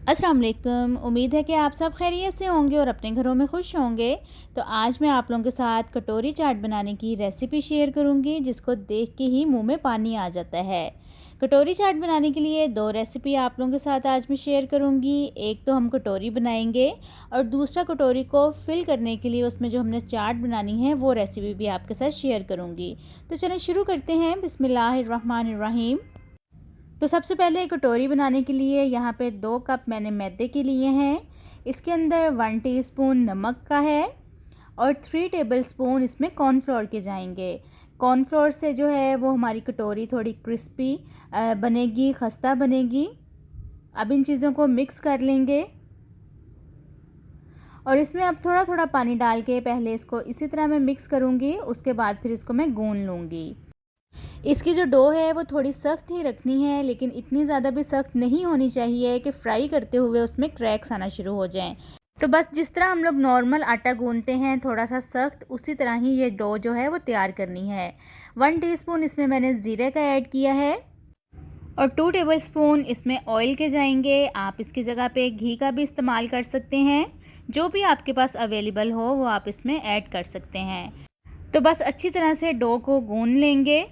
अस्सलाम वालेकुम। उम्मीद है कि आप सब खैरियत से होंगे और अपने घरों में खुश होंगे। तो आज मैं आप लोगों के साथ कटोरी चाट बनाने की रेसिपी शेयर करूंगी, जिसको देख के ही मुंह में पानी आ जाता है। कटोरी चाट बनाने के लिए दो रेसिपी आप लोगों के साथ आज मैं शेयर करूंगी। एक तो हम कटोरी बनाएंगे और दूसरा कटोरी को फिल करने के लिए उसमें जो हमने चाट बनानी है वो रेसिपी भी आपके साथ शेयर करूँगी। तो चलें शुरू करते हैं। बिस्मिल्लाहिर्रहमानिर्रहीम। तो सबसे पहले कटोरी बनाने के लिए यहाँ पे 2 कप मैंने मैदे के लिए हैं। इसके अंदर 1 टीस्पून नमक का है और 3 टेबलस्पून इसमें कॉर्नफ्लोर के जाएंगे। कॉर्नफ्लोर से जो है वो हमारी कटोरी थोड़ी क्रिस्पी बनेगी, खस्ता बनेगी। अब इन चीज़ों को मिक्स कर लेंगे और इसमें अब थोड़ा थोड़ा पानी डाल के पहले इसको इसी तरह मैं मिक्स करूँगी, उसके बाद फिर इसको मैं गूंद लूँगी। इसकी जो डो है वो थोड़ी सख्त ही रखनी है, लेकिन इतनी ज़्यादा भी सख्त नहीं होनी चाहिए कि फ्राई करते हुए उसमें क्रैक्स आना शुरू हो जाएं। तो बस जिस तरह हम लोग नॉर्मल आटा गूंदते हैं थोड़ा सा सख्त, उसी तरह ही ये डो जो है वो तैयार करनी है। 1 टीस्पून इसमें मैंने ज़ीरे का ऐड किया है और 2 टेबलस्पून इसमें ऑयल के जाएंगे। आप इसकी जगह पे घी का भी इस्तेमाल कर सकते हैं, जो भी आपके पास अवेलेबल हो वो आप इसमें ऐड कर सकते हैं। तो बस अच्छी तरह से डो को गूंद लेंगे।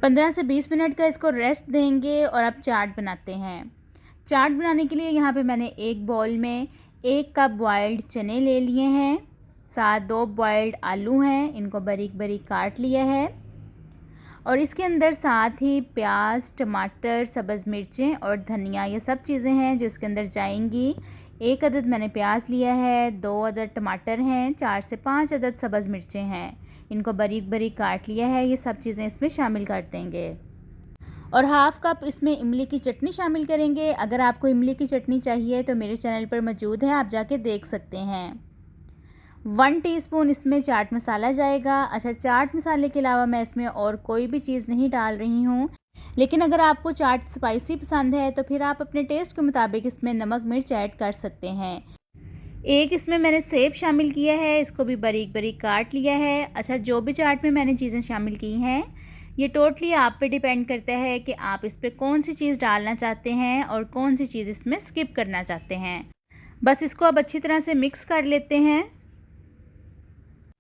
15 से 20 मिनट का इसको रेस्ट देंगे और अब चाट बनाते हैं। चाट बनाने के लिए यहाँ पे मैंने एक बाउल में 1 कप बॉयल्ड चने ले लिए हैं, साथ 2 बॉयल्ड आलू हैं, इनको बारीक बारीक काट लिया है और इसके अंदर साथ ही प्याज, टमाटर, सब्ज़ मिर्चें और धनिया, ये सब चीज़ें हैं जो इसके अंदर जाएंगी। 1 अदद मैंने प्याज लिया है, 2 अदद टमाटर हैं, 4 से 5 अदद सब्ज़ मिर्चें हैं, इनको बारीक बारीक काट लिया है। ये सब चीज़ें इसमें शामिल कर देंगे और हाफ़ कप इसमें इमली की चटनी शामिल करेंगे। अगर आपको इमली की चटनी चाहिए तो मेरे चैनल पर मौजूद है, आप जाके देख सकते हैं। 1 टीस्पून इसमें चाट मसाला जाएगा। अच्छा, चाट मसाले के अलावा मैं इसमें और कोई भी चीज़ नहीं डाल रही हूँ, लेकिन अगर आपको चाट स्पाइसी पसंद है तो फिर आप अपने टेस्ट के मुताबिक इसमें नमक मिर्च ऐड कर सकते हैं। एक इसमें मैंने सेब शामिल किया है, इसको भी बारीक बारीक काट लिया है। अच्छा, जो भी चाट में मैंने चीज़ें शामिल की हैं ये टोटली आप पे डिपेंड करता है कि आप इस पर कौन सी चीज़ डालना चाहते हैं और कौन सी चीज़ इसमें स्किप करना चाहते हैं। बस इसको अब अच्छी तरह से मिक्स कर लेते हैं।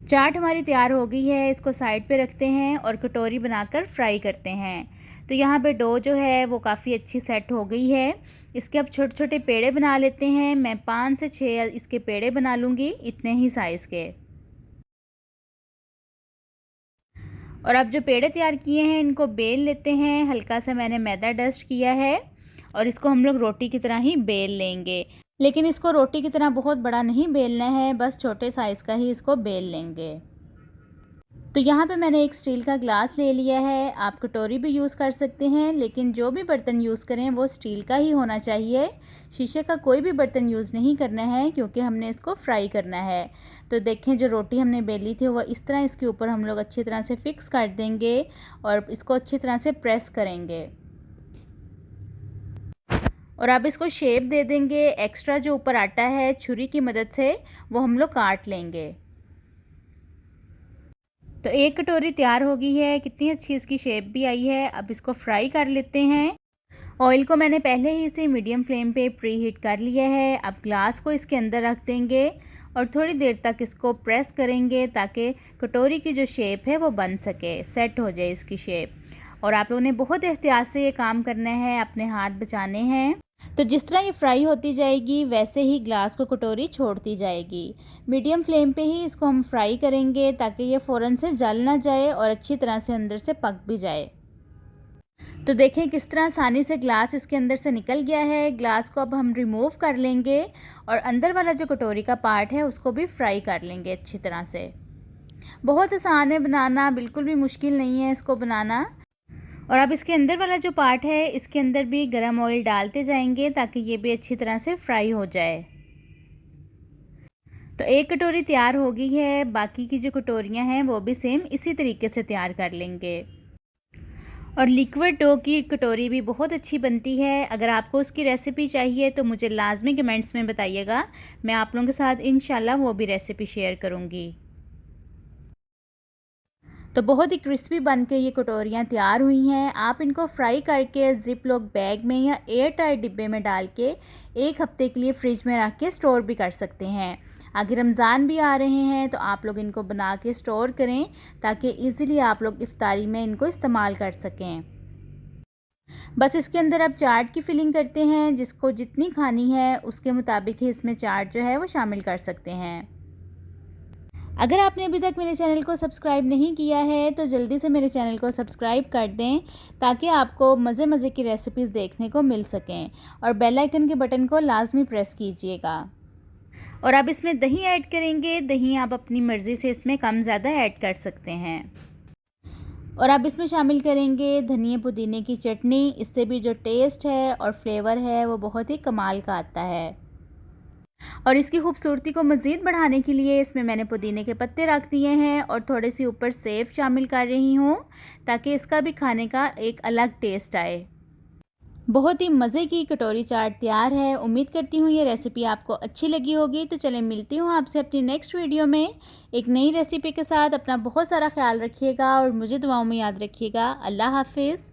चाट हमारी तैयार हो गई है, इसको साइड पे रखते हैं और कटोरी बनाकर फ्राई करते हैं। तो यहाँ पे डो जो है वो काफ़ी अच्छी सेट हो गई है। इसके अब छोटे छोटे पेड़े बना लेते हैं। मैं 5 से 6 इसके पेड़े बना लूँगी, इतने ही साइज़ के। और अब जो पेड़े तैयार किए हैं इनको बेल लेते हैं। हल्का सा मैंने मैदा डस्ट किया है और इसको हम लोग रोटी की तरह ही बेल लेंगे, लेकिन इसको रोटी की तरह बहुत बड़ा नहीं बेलना है, बस छोटे साइज़ का ही इसको बेल लेंगे। तो यहाँ पे मैंने एक स्टील का ग्लास ले लिया है। आप कटोरी भी यूज़ कर सकते हैं, लेकिन जो भी बर्तन यूज़ करें वो स्टील का ही होना चाहिए। शीशे का कोई भी बर्तन यूज़ नहीं करना है, क्योंकि हमने इसको फ्राई करना है। तो देखें, जो रोटी हमने बेली थी वो इस तरह इसके ऊपर हम लोग अच्छी तरह से फिक्स कर देंगे और इसको अच्छी तरह से प्रेस करेंगे और अब इसको शेप दे देंगे। एक्स्ट्रा जो ऊपर आटा है छुरी की मदद से वो हम लोग काट लेंगे। तो एक कटोरी तैयार हो गई है, कितनी अच्छी इसकी शेप भी आई है। अब इसको फ्राई कर लेते हैं। ऑयल को मैंने पहले ही इसे मीडियम फ्लेम पे प्री हीट कर लिया है। अब ग्लास को इसके अंदर रख देंगे और थोड़ी देर तक इसको प्रेस करेंगे ताकि कटोरी की जो शेप है वो बन सके, सेट हो जाए इसकी शेप। और आप लोगों ने बहुत एहतियात से ये काम करना है, अपने हाथ बचाने हैं। तो जिस तरह ये फ्राई होती जाएगी वैसे ही ग्लास को कटोरी छोड़ती जाएगी। मीडियम फ्लेम पे ही इसको हम फ्राई करेंगे ताकि ये फ़ौरन से जल ना जाए और अच्छी तरह से अंदर से पक भी जाए। तो देखें किस तरह आसानी से ग्लास इसके अंदर से निकल गया है। ग्लास को अब हम रिमूव कर लेंगे और अंदर वाला जो कटोरी का पार्ट है उसको भी फ्राई कर लेंगे अच्छी तरह से। बहुत आसान है बनाना, बिल्कुल भी मुश्किल नहीं है इसको बनाना। और अब इसके अंदर वाला जो पार्ट है इसके अंदर भी गरम ऑयल डालते जाएंगे ताकि ये भी अच्छी तरह से फ्राई हो जाए। तो एक कटोरी तैयार हो गई है, बाकी की जो कटोरियां हैं वो भी सेम इसी तरीके से तैयार कर लेंगे। और लिक्विड डो की कटोरी भी बहुत अच्छी बनती है। अगर आपको उसकी रेसिपी चाहिए तो मुझे लाजमी कमेंट्स में बताइएगा, मैं आप लोगों के साथ इंशाल्लाह वो भी रेसिपी शेयर करूँगी। तो बहुत ही क्रिस्पी बन के ये कटोरियाँ तैयार हुई हैं। आप इनको फ्राई करके ज़िप लॉक बैग में या एयर टाइट डिब्बे में डाल के 1 हफ़्ते के लिए फ्रिज में रख के स्टोर भी कर सकते हैं। आगे रमज़ान भी आ रहे हैं तो आप लोग इनको बना के स्टोर करें ताकि ईज़िली आप लोग इफ्तारी में इनको इस्तेमाल कर सकें। बस इसके अंदर अब चाट की फिलिंग करते हैं। जिसको जितनी खानी है उसके मुताबिक ही इसमें चाट जो है वो शामिल कर सकते हैं। अगर आपने अभी तक मेरे चैनल को सब्सक्राइब नहीं किया है तो जल्दी से मेरे चैनल को सब्सक्राइब कर दें ताकि आपको मज़े मज़े की रेसिपीज़ देखने को मिल सकें, और बेल आइकन के बटन को लाजमी प्रेस कीजिएगा। और अब इसमें दही ऐड करेंगे। दही आप अपनी मर्ज़ी से इसमें कम ज़्यादा ऐड कर सकते हैं। और अब इसमें शामिल करेंगे धनिया पुदीने की चटनी। इससे भी जो टेस्ट है और फ्लेवर है वो बहुत ही कमाल का आता है। और इसकी खूबसूरती को मज़ीद बढ़ाने के लिए इसमें मैंने पुदीने के पत्ते रख दिए हैं और थोड़ी सी ऊपर सेव शामिल कर रही हूँ ताकि इसका भी खाने का एक अलग टेस्ट आए। बहुत ही मज़े की कटोरी चाट तैयार है। उम्मीद करती हूँ ये रेसिपी आपको अच्छी लगी होगी। तो चलें मिलती हूँ आपसे अपनी नेक्स्ट वीडियो में एक नई रेसिपी के साथ। अपना बहुत सारा ख्याल रखिएगा और मुझे दुआओं में याद रखिएगा। अल्लाह हाफिज़।